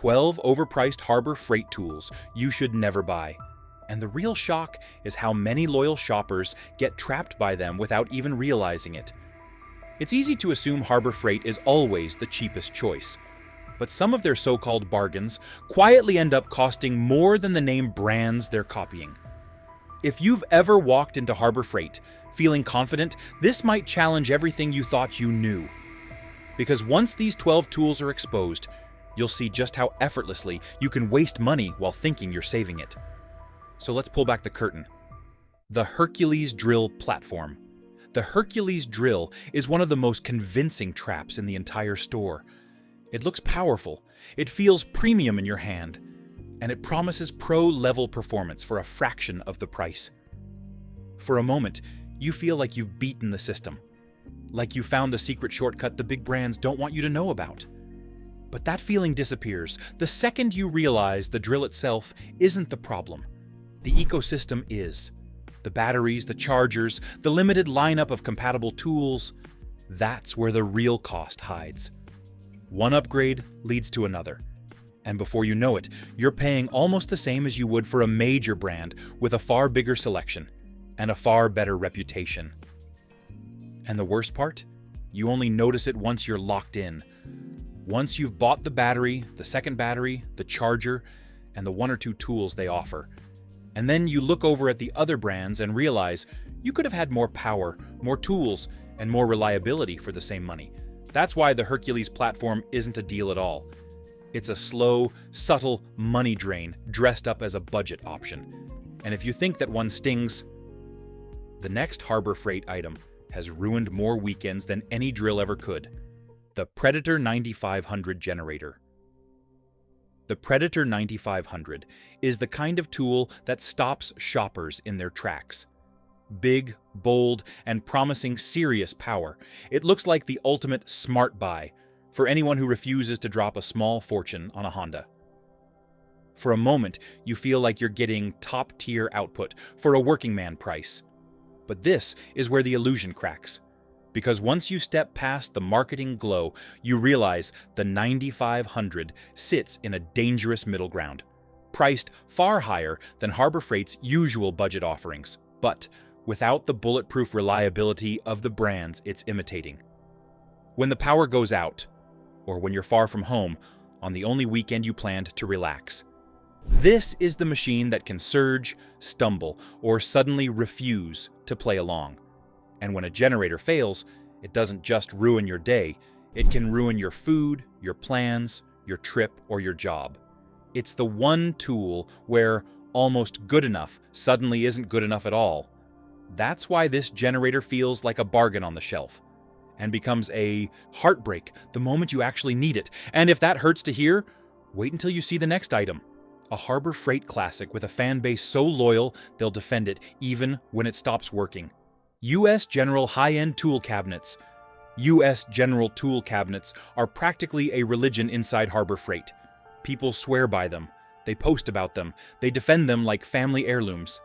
12 overpriced harbor freight tools you should never buy. And the real shock is how many loyal shoppers get trapped by them without even realizing it. It's easy to assume Harbor Freight is always the cheapest choice, but some of their so-called bargains quietly end up costing more than the name brands they're copying. If you've ever walked into Harbor Freight feeling confident, this might challenge everything you thought you knew. Because once these 12 tools are exposed, you'll see just how effortlessly you can waste money while thinking you're saving it. So let's pull back the curtain. The Hercules drill platform. The Hercules drill is one of the most convincing traps in the entire store. It looks powerful, it feels premium in your hand, and it promises pro-level performance for a fraction of the price. For a moment, you feel like you've beaten the system, like you found the secret shortcut the big brands don't want you to know about. But that feeling disappears the second you realize the drill itself isn't the problem. The ecosystem is. The batteries, the chargers, the limited lineup of compatible tools, that's where the real cost hides. One upgrade leads to another. And before you know it, you're paying almost the same as you would for a major brand with a far bigger selection and a far better reputation. And the worst part? You only notice it once you're locked in. Once you've bought the battery, the second battery, the charger, and the one or two tools they offer. And then you look over at the other brands and realize you could have had more power, more tools, and more reliability for the same money. That's why the Hercules platform isn't a deal at all. It's a slow, subtle money drain dressed up as a budget option. And if you think that one stings, the next Harbor Freight item has ruined more weekends than any drill ever could. The Predator 9500 generator. The Predator 9500 is the kind of tool that stops shoppers in their tracks. Big, bold, and promising serious power, it looks like the ultimate smart buy for anyone who refuses to drop a small fortune on a Honda. For a moment, you feel like you're getting top-tier output for a working man price. But this is where the illusion cracks. Because once you step past the marketing glow, you realize the 9500 sits in a dangerous middle ground, priced far higher than Harbor Freight's usual budget offerings, but without the bulletproof reliability of the brands it's imitating. When the power goes out, or when you're far from home on the only weekend you planned to relax, this is the machine that can surge, stumble, or suddenly refuse to play along. And when a generator fails, it doesn't just ruin your day, it can ruin your food, your plans, your trip, or your job. It's the one tool where almost good enough suddenly isn't good enough at all. That's why this generator feels like a bargain on the shelf, and becomes a heartbreak the moment you actually need it. And if that hurts to hear, wait until you see the next item. A Harbor Freight classic with a fan base so loyal they'll defend it even when it stops working. U.S. General high-end tool cabinets. U.S. General tool cabinets are practically a religion inside Harbor Freight. People swear by them, they post about them, they defend them like family heirlooms.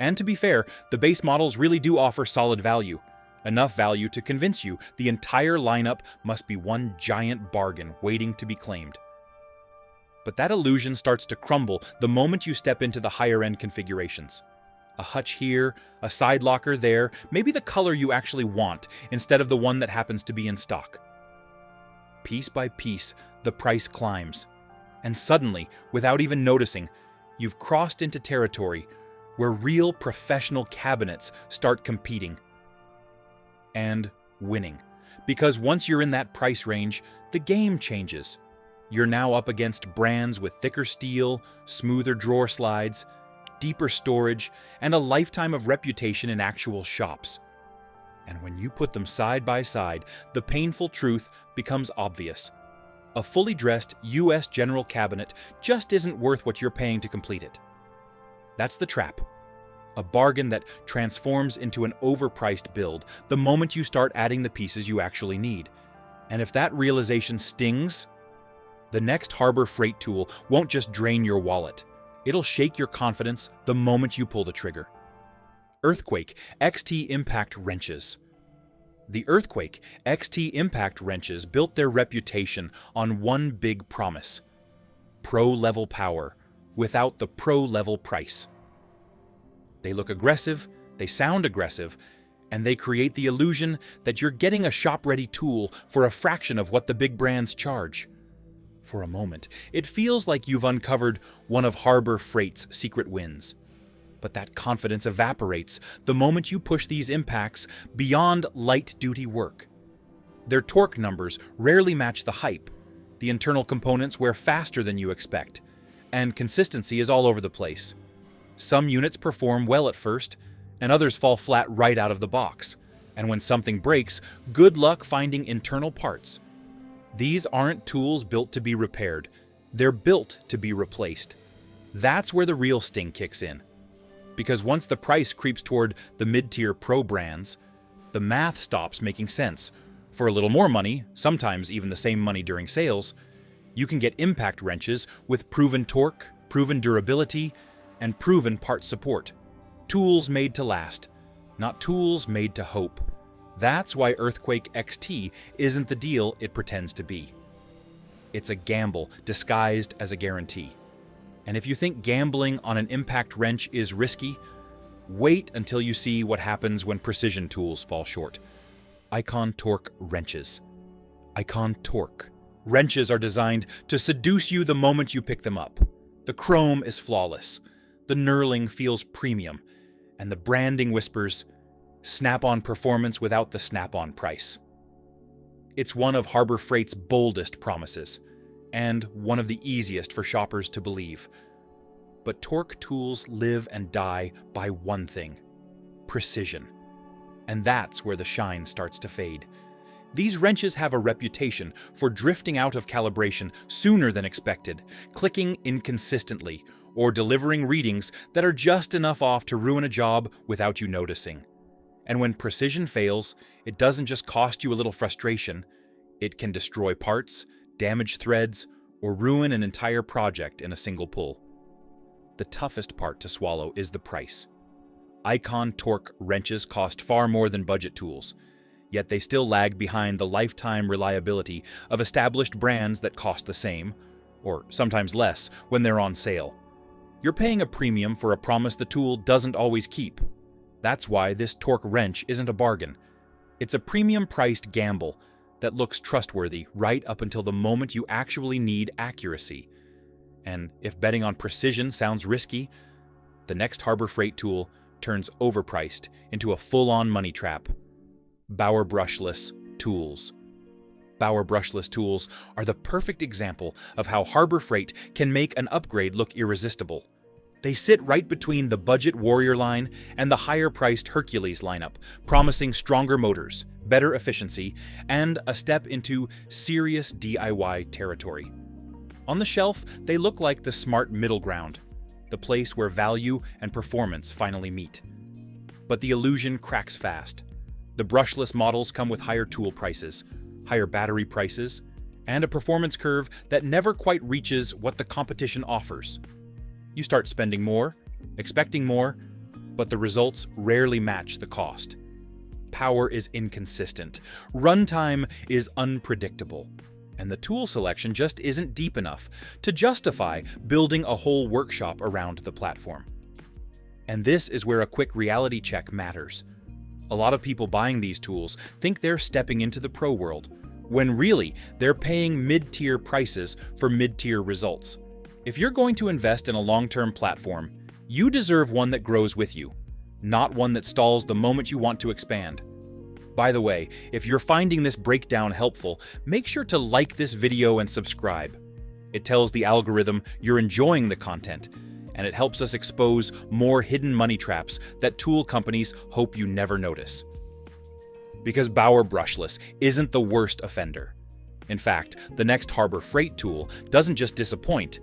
And to be fair, the base models really do offer solid value. Enough value to convince you the entire lineup must be one giant bargain waiting to be claimed. But that illusion starts to crumble the moment you step into the higher-end configurations. A hutch here, a side locker there, maybe the color you actually want instead of the one that happens to be in stock. Piece by piece, the price climbs. And suddenly, without even noticing, you've crossed into territory where real professional cabinets start competing. And winning. Because once you're in that price range, the game changes. You're now up against brands with thicker steel, smoother drawer slides, deeper storage, and a lifetime of reputation in actual shops. And when you put them side by side, the painful truth becomes obvious. A fully dressed U.S. General cabinet just isn't worth what you're paying to complete it. That's the trap. A bargain that transforms into an overpriced build the moment you start adding the pieces you actually need. And if that realization stings, the next Harbor Freight tool won't just drain your wallet. It'll shake your confidence the moment you pull the trigger. Earthquake XT Impact Wrenches. The Earthquake XT Impact Wrenches built their reputation on one big promise: pro-level power without the pro-level price. They look aggressive, they sound aggressive, and they create the illusion that you're getting a shop-ready tool for a fraction of what the big brands charge. For a moment, it feels like you've uncovered one of Harbor Freight's secret wins. But that confidence evaporates the moment you push these impacts beyond light-duty work. Their torque numbers rarely match the hype, the internal components wear faster than you expect, and consistency is all over the place. Some units perform well at first, and others fall flat right out of the box. And when something breaks, good luck finding internal parts. These aren't tools built to be repaired. They're built to be replaced. That's where the real sting kicks in. Because once the price creeps toward the mid-tier pro brands, the math stops making sense. For a little more money, sometimes even the same money during sales, you can get impact wrenches with proven torque, proven durability, and proven part support. Tools made to last, not tools made to hope. That's why Earthquake XT isn't the deal it pretends to be. It's a gamble disguised as a guarantee. And if you think gambling on an impact wrench is risky, wait until you see what happens when precision tools fall short. Icon Torque wrenches. Icon Torque. Wrenches are designed to seduce you the moment you pick them up. The chrome is flawless. The knurling feels premium. And the branding whispers, snap-on performance without the snap-on price. It's one of Harbor Freight's boldest promises, and one of the easiest for shoppers to believe. But torque tools live and die by one thing: precision. And that's where the shine starts to fade. These wrenches have a reputation for drifting out of calibration sooner than expected, clicking inconsistently, or delivering readings that are just enough off to ruin a job without you noticing. And when precision fails, it doesn't just cost you a little frustration, it can destroy parts, damage threads, or ruin an entire project in a single pull. The toughest part to swallow is the price. Icon Torque wrenches cost far more than budget tools, yet they still lag behind the lifetime reliability of established brands that cost the same, or sometimes less, when they're on sale. You're paying a premium for a promise the tool doesn't always keep. That's why this torque wrench isn't a bargain. It's a premium-priced gamble that looks trustworthy right up until the moment you actually need accuracy. And if betting on precision sounds risky, the next Harbor Freight tool turns overpriced into a full-on money trap. Bauer brushless tools. Bauer brushless tools are the perfect example of how Harbor Freight can make an upgrade look irresistible. They sit right between the budget Warrior line and the higher-priced Hercules lineup, promising stronger motors, better efficiency, and a step into serious DIY territory. On the shelf, they look like the smart middle ground, the place where value and performance finally meet. But the illusion cracks fast. The brushless models come with higher tool prices, higher battery prices, and a performance curve that never quite reaches what the competition offers. You start spending more, expecting more, but the results rarely match the cost. Power is inconsistent, runtime is unpredictable, and the tool selection just isn't deep enough to justify building a whole workshop around the platform. And this is where a quick reality check matters. A lot of people buying these tools think they're stepping into the pro world, when really they're paying mid-tier prices for mid-tier results. If you're going to invest in a long-term platform, you deserve one that grows with you, not one that stalls the moment you want to expand. By the way, if you're finding this breakdown helpful, make sure to like this video and subscribe. It tells the algorithm you're enjoying the content, and it helps us expose more hidden money traps that tool companies hope you never notice. Because Bauer brushless isn't the worst offender. In fact, the next Harbor Freight tool doesn't just disappoint,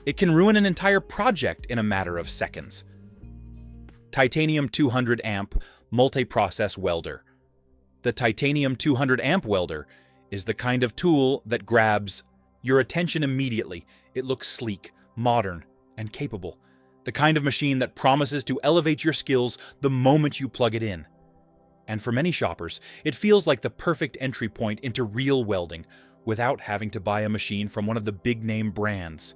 it can ruin an entire project in a matter of seconds. Titanium 200 amp multiprocess welder. The Titanium 200 amp welder is the kind of tool that grabs your attention immediately. It looks sleek, modern, and capable. The kind of machine that promises to elevate your skills the moment you plug it in. And for many shoppers, it feels like the perfect entry point into real welding without having to buy a machine from one of the big-name brands.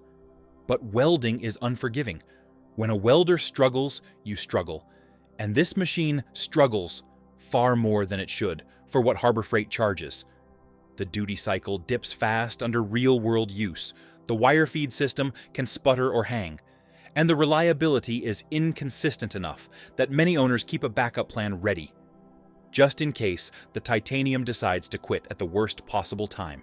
But welding is unforgiving. When a welder struggles, you struggle. And this machine struggles far more than it should for what Harbor Freight charges. The duty cycle dips fast under real-world use. The wire feed system can sputter or hang. And the reliability is inconsistent enough that many owners keep a backup plan ready, just in case the titanium decides to quit at the worst possible time.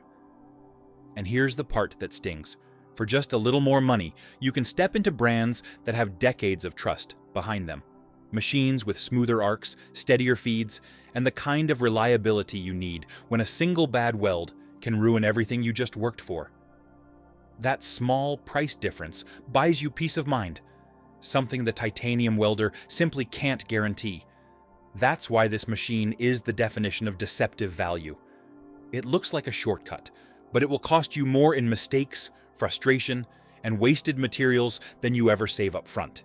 And here's the part that stings. For just a little more money, you can step into brands that have decades of trust behind them. Machines with smoother arcs, steadier feeds, and the kind of reliability you need when a single bad weld can ruin everything you just worked for. That small price difference buys you peace of mind, something the titanium welder simply can't guarantee. That's why this machine is the definition of deceptive value. It looks like a shortcut, but it will cost you more in mistakes, frustration, and wasted materials than you ever save up front.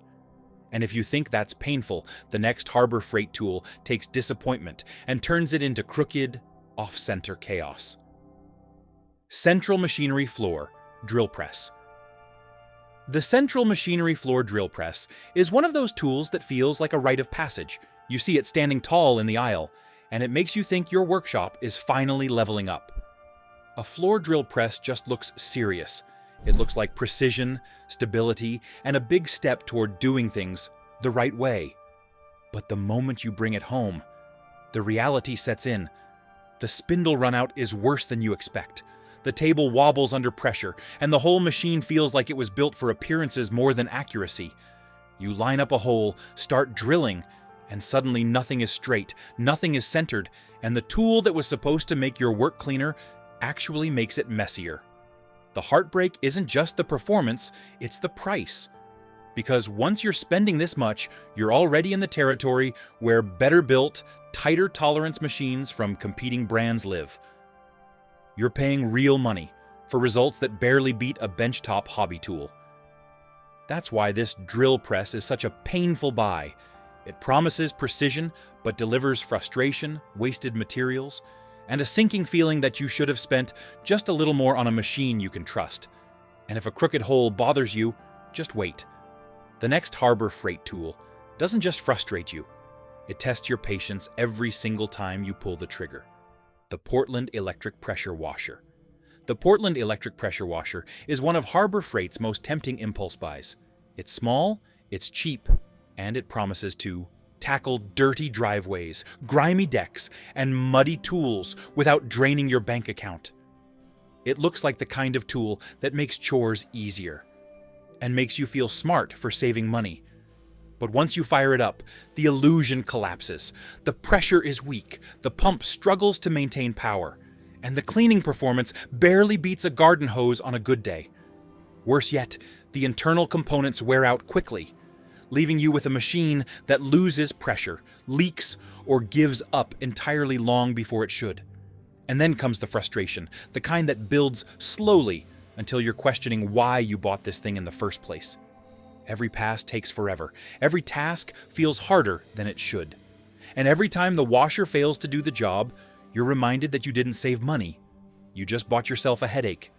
And if you think that's painful, the next Harbor Freight tool takes disappointment and turns it into crooked, off-center chaos. Central Machinery Floor Drill Press. The Central Machinery Floor Drill Press is one of those tools that feels like a rite of passage. You see it standing tall in the aisle, and it makes you think your workshop is finally leveling up. A floor drill press just looks serious. It looks like precision, stability, and a big step toward doing things the right way. But the moment you bring it home, the reality sets in. The spindle runout is worse than you expect. The table wobbles under pressure, and the whole machine feels like it was built for appearances more than accuracy. You line up a hole, start drilling, and suddenly nothing is straight, nothing is centered, and the tool that was supposed to make your work cleaner actually makes it messier. The heartbreak isn't just the performance, it's the price. Because once you're spending this much, you're already in the territory where better-built, tighter tolerance machines from competing brands live. You're paying real money for results that barely beat a benchtop hobby tool. That's why this drill press is such a painful buy. It promises precision, but delivers frustration, wasted materials, and a sinking feeling that you should have spent just a little more on a machine you can trust. And if a crooked hole bothers you, just wait. The next Harbor Freight tool doesn't just frustrate you, it tests your patience every single time you pull the trigger. The Portland Electric Pressure Washer. The Portland Electric Pressure Washer is one of Harbor Freight's most tempting impulse buys. It's small, it's cheap, and it promises to tackle dirty driveways, grimy decks, and muddy tools without draining your bank account. It looks like the kind of tool that makes chores easier and makes you feel smart for saving money. But once you fire it up, the illusion collapses. The pressure is weak, the pump struggles to maintain power, and the cleaning performance barely beats a garden hose on a good day. Worse yet, the internal components wear out quickly, leaving you with a machine that loses pressure, leaks, or gives up entirely long before it should. And then comes the frustration, the kind that builds slowly until you're questioning why you bought this thing in the first place. Every pass takes forever. Every task feels harder than it should. And every time the washer fails to do the job, you're reminded that you didn't save money. You just bought yourself a headache.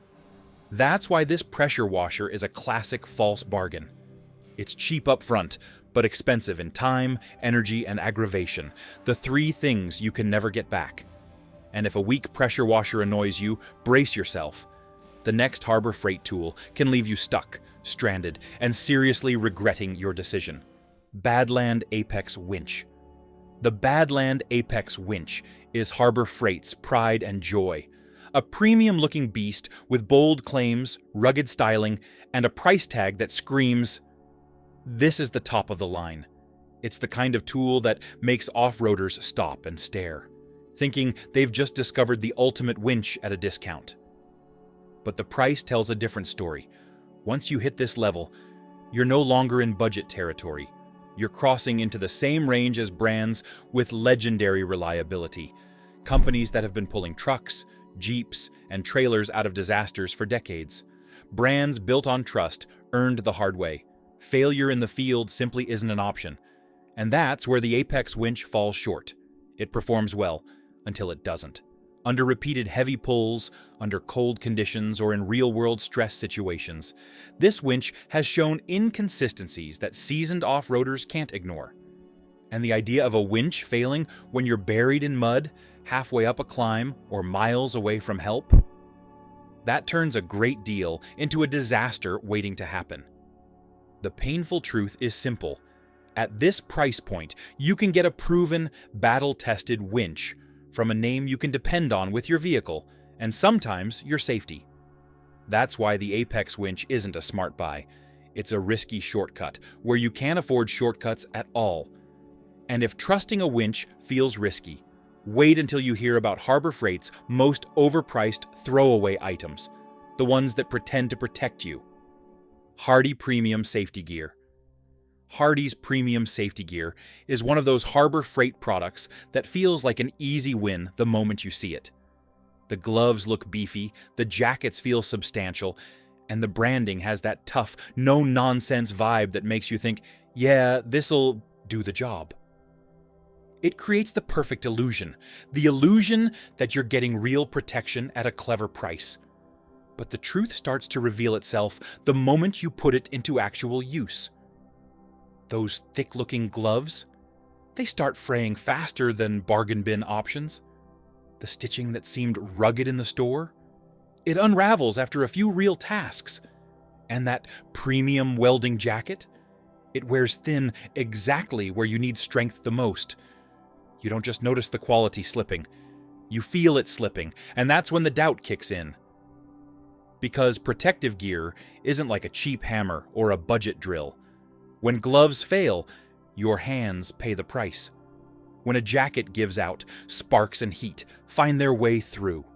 That's why this pressure washer is a classic false bargain. It's cheap up front, but expensive in time, energy, and aggravation, the three things you can never get back. And if a weak pressure washer annoys you, brace yourself. The next Harbor Freight tool can leave you stuck, stranded, and seriously regretting your decision. Badland Apex Winch. The Badland Apex Winch is Harbor Freight's pride and joy. A premium-looking beast with bold claims, rugged styling, and a price tag that screams, "This is the top of the line." It's the kind of tool that makes off-roaders stop and stare, thinking they've just discovered the ultimate winch at a discount. But the price tells a different story. Once you hit this level, you're no longer in budget territory. You're crossing into the same range as brands with legendary reliability, companies that have been pulling trucks, jeeps, and trailers out of disasters for decades. Brands built on trust, earned the hard way. Failure in the field simply isn't an option. And that's where the Apex winch falls short. It performs well, until it doesn't. under repeated heavy pulls, under cold conditions, or in real-world stress situations. This winch has shown inconsistencies that seasoned off-roaders can't ignore. And the idea of a winch failing when you're buried in mud, halfway up a climb, or miles away from help? That turns a great deal into a disaster waiting to happen. The painful truth is simple. At this price point, you can get a proven, battle-tested winch from a name you can depend on with your vehicle, and sometimes your safety. That's why the Apex winch isn't a smart buy. It's a risky shortcut, where you can't afford shortcuts at all. And if trusting a winch feels risky, wait until you hear about Harbor Freight's most overpriced throwaway items, the ones that pretend to protect you. Hardy Premium Safety Gear. Hardy's Premium Safety Gear is one of those Harbor Freight products that feels like an easy win the moment you see it. The gloves look beefy, the jackets feel substantial, and the branding has that tough, no-nonsense vibe that makes you think, yeah, this'll do the job. It creates the perfect illusion, the illusion that you're getting real protection at a clever price. But the truth starts to reveal itself the moment you put it into actual use. Those thick-looking gloves, they start fraying faster than bargain bin options. The stitching that seemed rugged in the store, it unravels after a few real tasks. And that premium welding jacket, it wears thin exactly where you need strength the most. You don't just notice the quality slipping, you feel it slipping, and that's when the doubt kicks in. Because protective gear isn't like a cheap hammer or a budget drill. When gloves fail, your hands pay the price. When a jacket gives out, sparks and heat find their way through.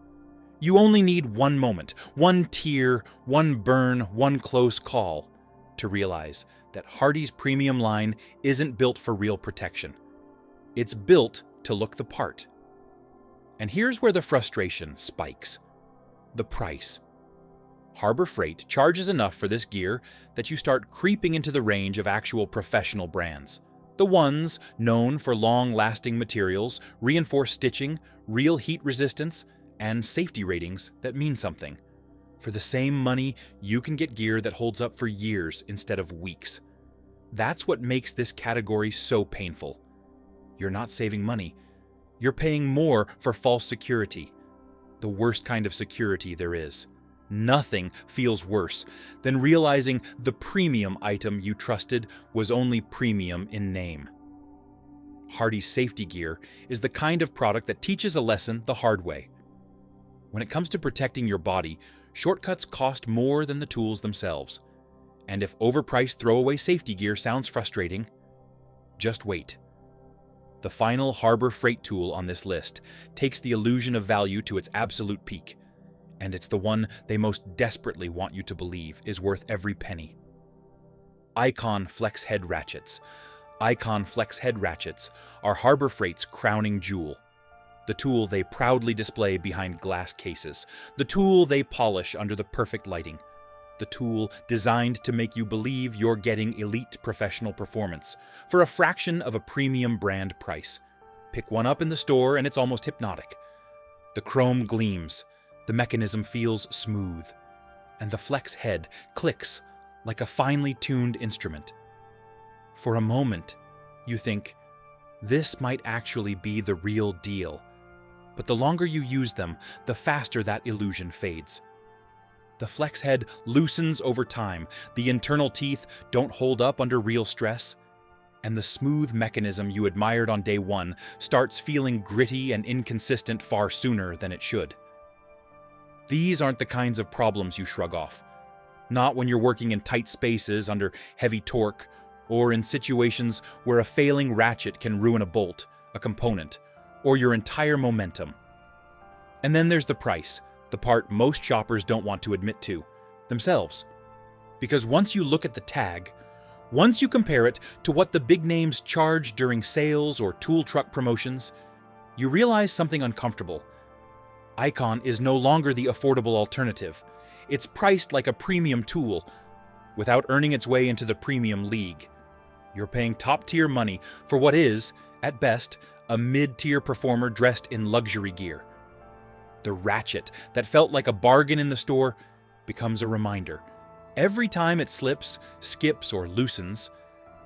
You only need one moment, one tear, one burn, one close call to realize that Hardy's premium line isn't built for real protection. It's built to look the part. And here's where the frustration spikes. The price. Harbor Freight charges enough for this gear that you start creeping into the range of actual professional brands. The ones known for long-lasting materials, reinforced stitching, real heat resistance, and safety ratings that mean something. For the same money, you can get gear that holds up for years instead of weeks. That's what makes this category so painful. You're not saving money. You're paying more for false security. The worst kind of security there is. Nothing feels worse than realizing the premium item you trusted was only premium in name. Hardy's safety gear is the kind of product that teaches a lesson the hard way. When it comes to protecting your body, shortcuts cost more than the tools themselves. And if overpriced throwaway safety gear sounds frustrating, just wait. The final Harbor Freight tool on this list takes the illusion of value to its absolute peak, and it's the one they most desperately want you to believe is worth every penny. Icon Flex Head Ratchets. Icon Flex Head Ratchets are Harbor Freight's crowning jewel. The tool they proudly display behind glass cases. The tool they polish under the perfect lighting. The tool designed to make you believe you're getting elite professional performance for a fraction of a premium brand price. Pick one up in the store and it's almost hypnotic. The chrome gleams, the mechanism feels smooth, and the flex head clicks like a finely tuned instrument. For a moment, you think, this might actually be the real deal. But the longer you use them, the faster that illusion fades. The flex head loosens over time, the internal teeth don't hold up under real stress, and the smooth mechanism you admired on day one starts feeling gritty and inconsistent far sooner than it should. These aren't the kinds of problems you shrug off. Not when you're working in tight spaces under heavy torque, or in situations where a failing ratchet can ruin a bolt, a component, or your entire momentum. And then there's the price, the part most shoppers don't want to admit to themselves. Because once you look at the tag, once you compare it to what the big names charge during sales or tool truck promotions, you realize something uncomfortable. Icon is no longer the affordable alternative. It's priced like a premium tool, without earning its way into the premium league. You're paying top-tier money for what is, at best, a mid-tier performer dressed in luxury gear. The ratchet that felt like a bargain in the store becomes a reminder, every time it slips, skips, or loosens,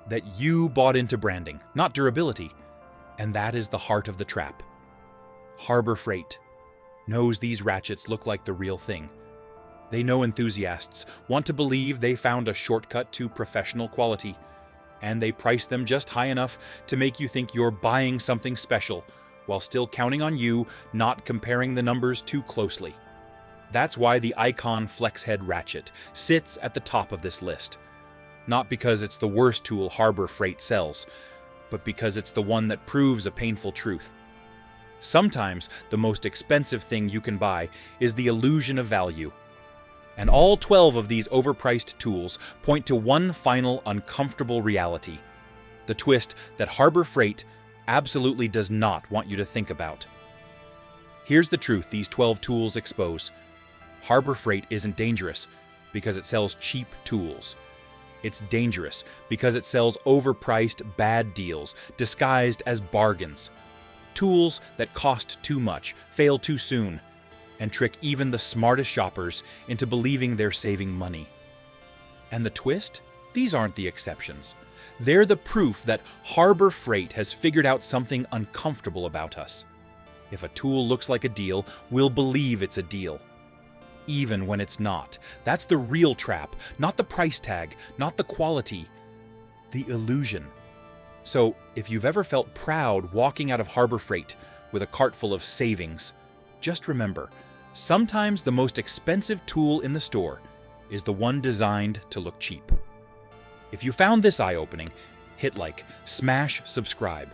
that you bought into branding, not durability. And that is the heart of the trap. Harbor Freight knows these ratchets look like the real thing. They know enthusiasts want to believe they found a shortcut to professional quality, and they price them just high enough to make you think you're buying something special, while still counting on you not comparing the numbers too closely. That's why the Icon FlexHead ratchet sits at the top of this list. Not because it's the worst tool Harbor Freight sells, but because it's the one that proves a painful truth. Sometimes the most expensive thing you can buy is the illusion of value. And all 12 of these overpriced tools point to one final uncomfortable reality, the twist that Harbor Freight absolutely does not want you to think about. Here's the truth these 12 tools expose. Harbor Freight isn't dangerous because it sells cheap tools. It's dangerous because it sells overpriced bad deals disguised as bargains. Tools that cost too much, fail too soon, and trick even the smartest shoppers into believing they're saving money. And the twist? These aren't the exceptions. They're the proof that Harbor Freight has figured out something uncomfortable about us. If a tool looks like a deal, we'll believe it's a deal, even when it's not. That's the real trap, not the price tag, not the quality, the illusion. So, if you've ever felt proud walking out of Harbor Freight with a cart full of savings, just remember, sometimes the most expensive tool in the store is the one designed to look cheap. If you found this eye-opening, hit like, smash subscribe,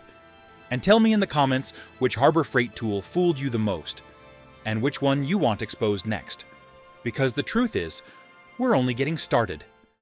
and tell me in the comments which Harbor Freight tool fooled you the most, and which one you want exposed next. Because the truth is, we're only getting started.